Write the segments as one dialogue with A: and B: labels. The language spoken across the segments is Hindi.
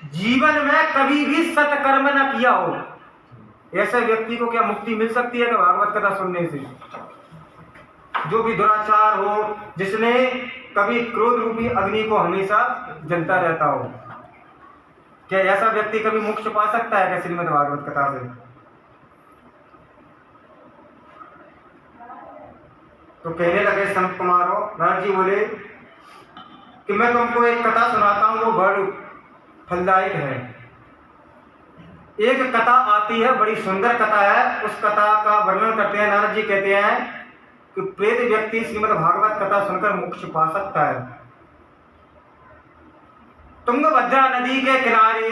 A: जीवन में कभी भी सत्कर्म न किया हो, ऐसे व्यक्ति को क्या मुक्ति मिल सकती है कि भागवत कथा सुनने से? जो भी दुराचार हो, जिसने कभी क्रोध रूपी अग्नि को हमेशा जलता रहता हो, क्या ऐसा व्यक्ति कभी मोक्ष पा सकता है क्या श्रीमद् भागवत कथा से? तो कहने लगे संत कुमारो, नारद जी बोले कि मैं तुमको एक कथा सुनाता हूँ, वो बड़ी फलदायक है। एक कथा आती है, बड़ी सुंदर कथा है। उस कथा का वर्णन करते हैं नारद जी, कहते हैं कि प्रेत व्यक्ति श्रीमद् भागवत कथा सुनकर मोक्ष पा सकता है। तुंगभद्रा नदी के किनारे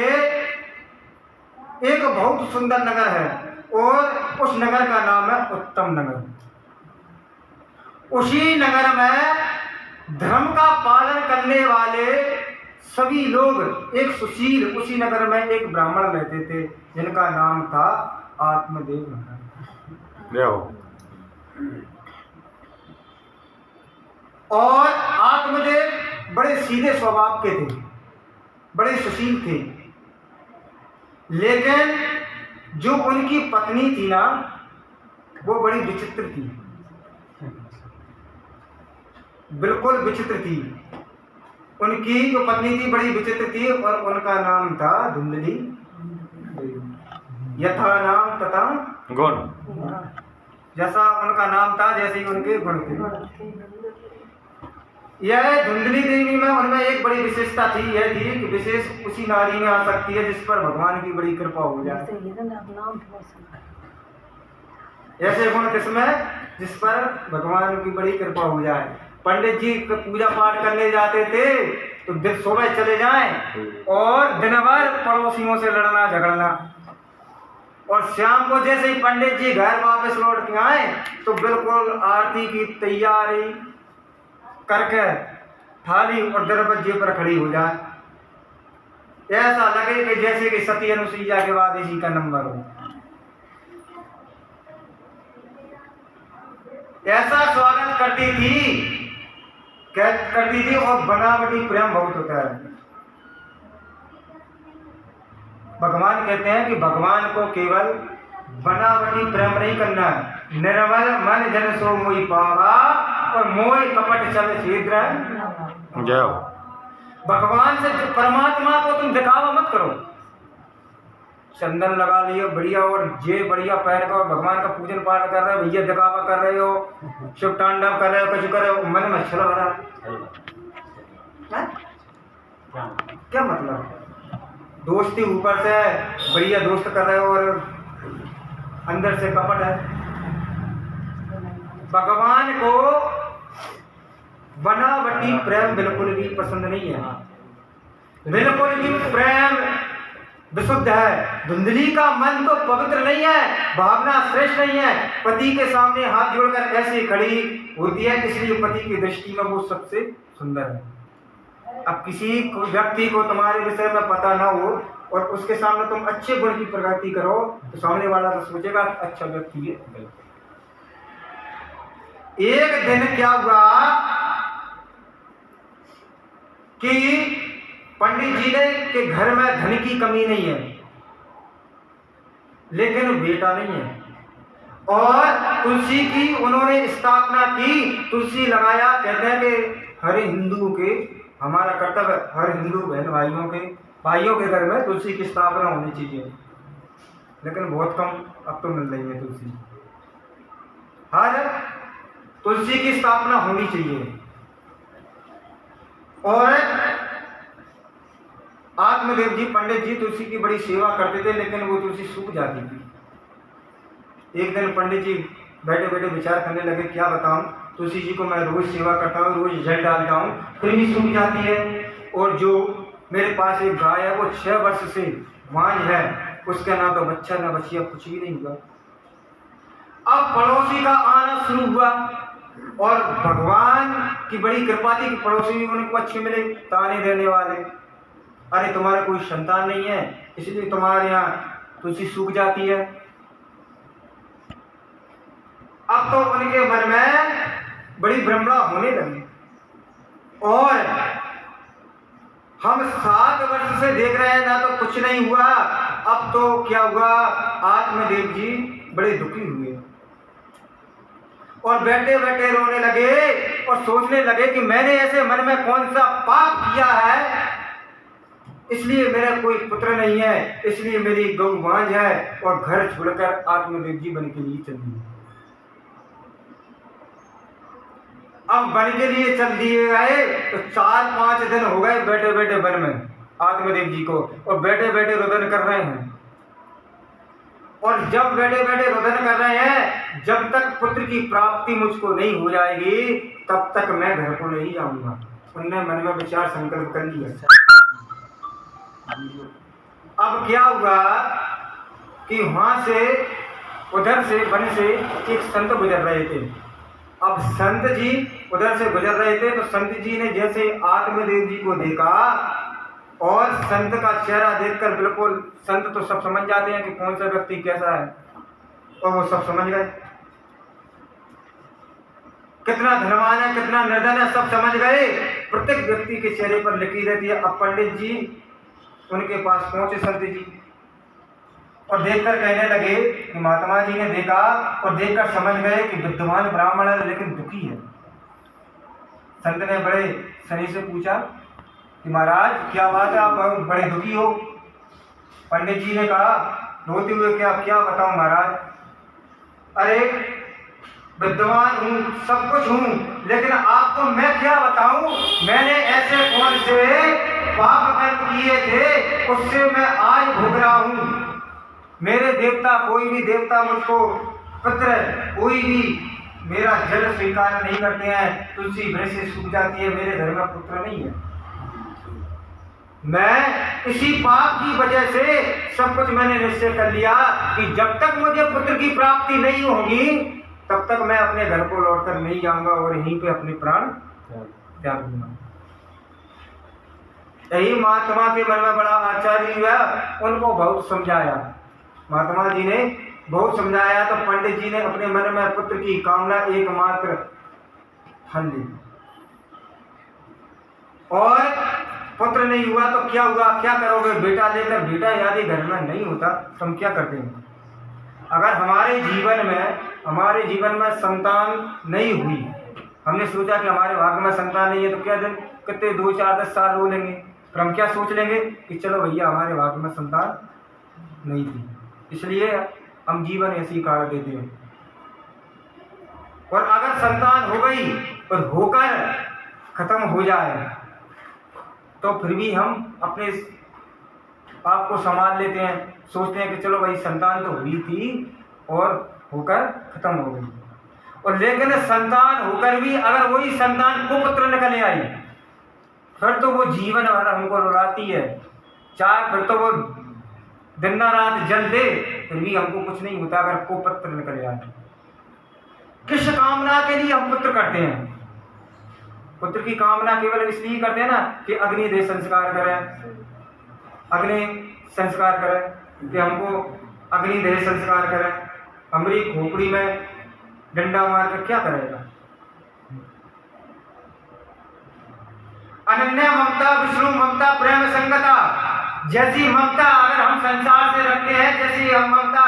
A: एक बहुत सुंदर नगर है और उस नगर का नाम है उत्तम नगर। उसी नगर में धर्म का पालन करने वाले सभी लोग, एक सुशील, उसी नगर में एक ब्राह्मण रहते थे जिनका नाम था आत्मदेव महाराज। और आत्मदेव बड़े सीधे स्वभाव के थे, बड़े सुशील थे, लेकिन जो उनकी पत्नी थी ना, वो बड़ी विचित्र थी, बिल्कुल विचित्र थी। उनकी जो पत्नी थी बड़ी विचित्र थी और उनका नाम था धुंधली। यथा नाम तथा
B: गुण,
A: जैसा उनका नाम था जैसे ही उनके गुण थे। यह धुंधली देवी में उनमें एक बड़ी विशेषता थी, यह थी कि विशेष उसी नारी में आ सकती है जिस पर भगवान की बड़ी कृपा हो जाए। ऐसे गुण किसमें? जिस पर भगवान की बड़ी कृपा हो जाए। पंडित जी पूजा पाठ करने जाते थे तो दिन सुबह चले जाएं और दिन भर पड़ोसियों से लड़ना झगड़ना, और शाम को जैसे ही पंडित जी घर वापस लौट के आए तो बिल्कुल आरती की तैयारी करके थाली और दरवाजे पर खड़ी हो जाए, ऐसा लगे कि जैसे कि सती अनुसुईया के बाद इसी का नंबर हो। ऐसा स्वागत करती थी और बनावटी प्रेम बहुत होता है। भगवान कहते हैं कि भगवान को केवल बनावटी प्रेम नहीं करना है। निर्मल मन जन सो मोहि पावा और मोह कपट चल शीघ्र। भगवान से, परमात्मा को तुम दिखावा मत करो। चंदन लगा लियो बढ़िया और जे बढ़िया पहन कर भगवान का पूजन पाठ कर रहे हो, भैया दिखावा कर रहे हो, शिव तांडव कर रहे हो, कुछ कर रहे हो, मन में छल भरा। क्या मतलब? दोस्ती ऊपर से बढ़िया दोस्त कर रहे हो और अंदर से कपट है। भगवान को बनावटी प्रेम बिल्कुल भी पसंद नहीं है, बिल्कुल भी प्रेम विशुद्ध है। धुंधली का मन तो पवित्र नहीं है, भावना श्रेष्ठ नहीं है, पति के सामने हाथ जोड़कर ऐसी खड़ी होती है, इसलिए पति की दृष्टि में वो सबसे सुंदर है। अब किसी व्यक्ति को तुम्हारे विषय में पता ना हो और उसके सामने तुम अच्छे गुण की प्रगति करो तो सामने वाला तो सोचेगा अच्छा व्यक्ति है। एक दिन क्या हुआ कि पंडित जी ने के घर में धन की कमी नहीं है, लेकिन बेटा नहीं है, और तुलसी की उन्होंने स्थापना की, तुलसी लगाया। कहते हैं कि हर हिंदू के, हमारा कर्तव्य, हर हिंदू बहन भाइयों के घर में तुलसी की स्थापना होनी चाहिए, लेकिन बहुत कम अब तो मिल रही है तुलसी। हर तुलसी की स्थापना होनी चाहिए। और आत्मदेव जी, पंडित जी तुलसी की बड़ी सेवा करते थे, लेकिन वो तुलसी सूख जाती थी। एक दिन पंडित जी बैठे बैठे विचार करने लगे, क्या बताऊं, तुलसी जी को मैं रोज सेवा करता हूँ, रोज जल डालता हूँ, फिर भी सूख जाती है। और जो मेरे पास एक गाय है वो 6 वर्ष से मांझ है, उसका ना तो बच्चा ना बच्चिया, कुछ भी नहीं हुआ। अब पड़ोसी का आना शुरू हुआ और भगवान की बड़ी कृपा थी कि पड़ोसी भी उनको अच्छे मिले, ताने देने वाले, अरे तुम्हारा कोई संतान नहीं है इसलिए तुम्हारे यहाँ तुलसी सूख जाती है। अब तो उनके मन में बड़ी भ्रमणा होने लगी और हम 7 वर्ष से देख रहे हैं ना तो कुछ नहीं हुआ, अब तो क्या हुआ, आत्मदेव जी बड़े दुखी हुए और बैठे बैठे रोने लगे और सोचने लगे कि मैंने ऐसे मन में कौन सा पाप किया है, इसलिए मेरा कोई पुत्र नहीं है, इसलिए मेरी गौ बांझ है और घर छोड़कर आत्मदेव जी वन के लिए चल दिए। अब वन के लिए चल दिए गए तो 4-5 दिन हो गए बैठे बैठे वन में आत्मदेव जी को, और बैठे बैठे रुदन कर रहे हैं। और जब बैठे बैठे रुदन कर रहे हैं, जब तक पुत्र की प्राप्ति मुझको नहीं हो जाएगी तब तक मैं घर को नहीं जाऊंगा। उनने मन में विचार संकल्प कर लिया। अब क्या हुआ कि वहां से उधर से वन से एक संत गुजर रहे थे। अब संत जी उधर से गुजर रहे थे तो संत जी ने जैसे आत्मदेव जी को देखा और संत का चेहरा देखकर बिल्कुल, संत तो सब समझ जाते हैं कि कौन सा व्यक्ति कैसा है, और वो सब समझ गए, कितना धनवान है कितना निर्धन है सब समझ गए। प्रत्येक व्यक्ति के चेहरे पर लिखी रहती है। अब पंडित जी उनके पास पहुंचे संत जी और देखकर कहने लगे कि महात्मा जी ने देखा और देखकर समझ गए कि विद्वान ब्राह्मण है लेकिन दुखी है। संत ने बड़े स्नेह से पूछा कि महाराज क्या बात है, आप बड़े दुखी हो। पंडित जी ने कहा रोते हुए, क्या क्या बताऊं महाराज, अरे विद्वान हूँ सब कुछ हूँ लेकिन आपको मैं क्या बताऊं, मैंने ऐसे कौन से पाप कर्म किए थे उससे मैं आज भोग रहा हूँ। मेरे देवता कोई भी देवता मुझको पुत्र कोई भी मेरा जल स्वीकार नहीं करते हैं, तुलसी वृक्ष से सूख जाती है, मेरे घर में पुत्र नहीं है। मैं इसी पाप की वजह से सब कुछ मैंने निश्चय कर लिया कि जब तक मुझे पुत्र की प्राप्ति नहीं होगी तब तक मैं अपने घर को लौटकर नहीं जाऊंगा और यहीं पे अपने प्राण त्याग दूंगा। यही महात्मा के मन में बड़ा आश्चर्य हुआ, उनको बहुत समझाया, महात्मा जी ने बहुत समझाया तो पंडित जी ने अपने मन में पुत्र की कामना एकमात्र हल ली। और पुत्र नहीं हुआ तो क्या हुआ, क्या करोगे, बेटा लेकर, बेटा यदि घर में नहीं होता तो हम क्या करते हैं। अगर हमारे जीवन में संतान नहीं हुई, हमने सोचा कि हमारे भाग्य में संतान नहीं है तो क्या दिन कितने 2-4-10 साल रो लेंगे, फिर हम क्या सोच लेंगे कि चलो भैया हमारे भाग्य में संतान नहीं थी, इसलिए हम जीवन ऐसे ही काट देते हैं। और अगर संतान हो गई और होकर खत्म हो जाए तो फिर भी हम अपने आप को संभाल लेते हैं, सोचते हैं कि चलो भाई संतान तो हुई थी और होकर खत्म हो गई। और लेकिन संतान होकर भी अगर वही संतान कुपुत्र निकल आई फिर तो वो जीवन भर हमको रुलाती है, चाहे फिर तो वो दिन रात जल दे फिर भी हमको कुछ नहीं होता अगर कुपुत्र निकल जाए। किस कामना के लिए हम पुत्र करते हैं, पुत्र की कामना केवल इसलिए करते हैं ना कि अग्नि देह संस्कार करें, अग्नि संस्कार करें कि हमको अग्नि देह संस्कार करें। हमारी खोपड़ी में डंडा मार कर क्या करेगा। अनन्या ममता विष्णु ममता प्रेम संगता, जैसी ममता अगर हम संसार से रखते हैं, जैसी हम ममता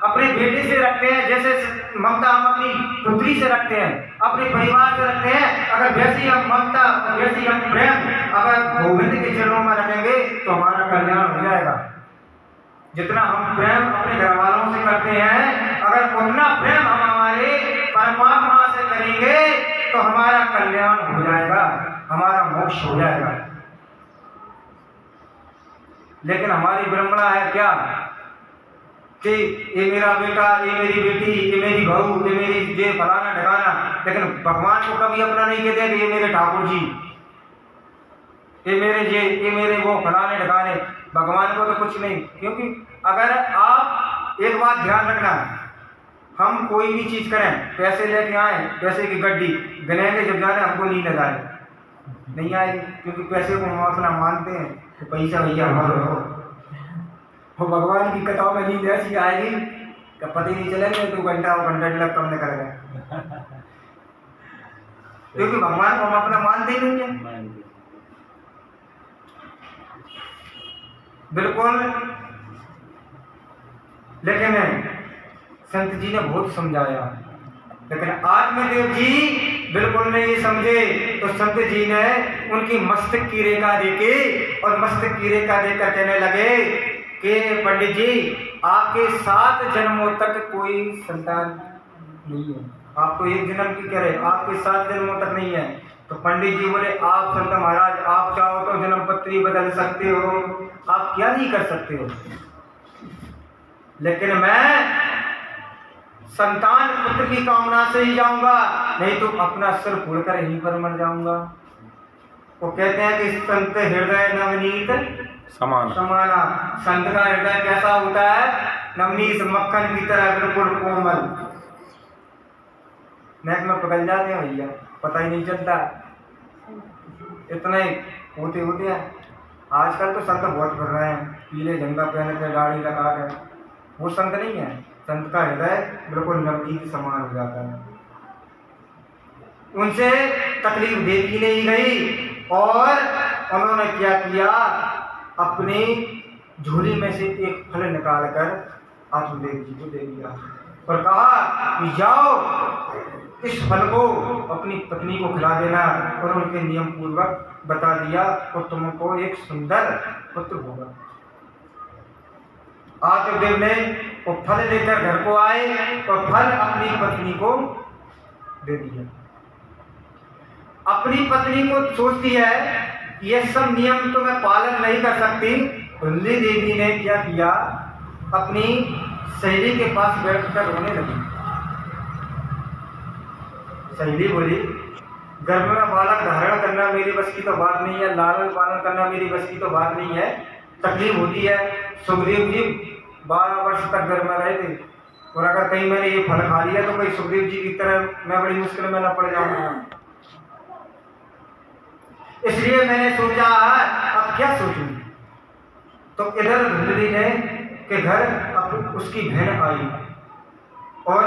A: अपने बेटे से रखते हैं, जैसे ममता हम अपनी पुत्री से रखते हैं, अपने परिवार से रखते हैं, अगर वैसी हम ममता वैसी हम प्रेम अगर गोविंद के चरणों में रखेंगे तो हमारा कल्याण हो जाएगा। जितना हम प्रेम अपने घर वालों से करते हैं, अगर उतना प्रेम हम हमारे परमात्मा से करेंगे तो हमारा कल्याण हो जाएगा, हमारा मोक्ष हो जाएगा। लेकिन हमारी विडंबना है क्या कि ये मेरा बेटा, ये मेरी बेटी, ये मेरी बहू, ये मेरी ये फलाना ढकाना, लेकिन भगवान को कभी अपना नहीं कहते कि ये मेरे ठाकुर जी, ये मेरे वो फलाने ढकाने। भगवान को तो कुछ नहीं, क्योंकि अगर आप एक बात ध्यान रखना, हम कोई भी चीज़ करें, पैसे लेके आए, पैसे की गड्डी गिनेंगे जब जाने हमको नींद आए नहीं आएगी, क्योंकि पैसे को हम अपना मानते हैं तो पैसा भैया हमारे हो। वो भगवान की कथाओं में नींद ऐसी आएगी कि पता ही नहीं चलेगा 2 घंटा और घंटा डेढ़ कम निकल गए, क्योंकि भगवान को हम अपना मानते ही नहीं है। बिल्कुल। लेकिन संत जी ने बहुत समझाया, लेकिन आत्मदेव जी बिल्कुल नहीं समझे। तो संत जी ने उनकी मस्तक की रेखा देखी और मस्तक की रेखा देखकर कहने लगे कि पंडित जी, आपके 7 जन्मों तक कोई संतान नहीं है, आप तो एक जन्म की कह रहे, आपके 7 जन्मों तक नहीं है। तो पंडित जी बोले, आप संत महाराज, आप चाहो तो जन्म पत्री बदल सकते हो, आप क्या नहीं कर सकते हो, लेकिन मैं संतान पुत्र की कामना से ही जाऊंगा, नहीं तो अपना सिर फोड़कर यहीं पर मर जाऊंगा। वो कहते हैं कि संत हृदय नवनीत समाना। संत का हृदय कैसा होता है? नवनीत, मक्खन की तरह बिल्कुल कोमल। नेक में पकड़ जाते हैं भैया, पता ही नहीं चलता, इतने होते होते हैं। आजकल तो संत बहुत कर रहे हैं, पीले झंडा पहन के दाढ़ी लगा के, वो संत नहीं है। संत का हृदय बिल्कुल नवनीत समान हो जाता है। उनसे तकलीफ देखी नहीं गई और उन्होंने क्या किया, अपनी झोली में से एक फल निकालकर आत्मदेव जी को दे दिया और कहा कि जाओ, इस फल को अपनी पत्नी को खिला देना। और उनके नियम पूर्वक बता दिया और तुमको एक सुंदर पुत्र होगा। आत्मदेव ने वो फल लेकर घर को आए और फल अपनी पत्नी को दे दिया। अपनी पत्नी को सोचती है कि ये सब नियम तो मैं पालन नहीं कर सकती। कुंती देवी ने क्या किया, अपनी सहेली के पास बैठकर रोने लगी। सहेली बोली, गर्भ में बालक धारण करना मेरी बस की तो बात नहीं है, लालन पालन करना मेरी बस की तो बात नहीं है, तकलीफ होती है। सुखदेव जी 12 वर्ष तक गर्भ में रहे थे, और अगर कहीं मैंने ये फल खा लिया तो कहीं सुखदेव जी की तरह मैं बड़ी मुश्किल में न पड़ जाऊंगा। इसलिए मैंने सोचा अब क्या सोचूं। तो इधर धुंधली ने के घर अब उसकी बहन आई और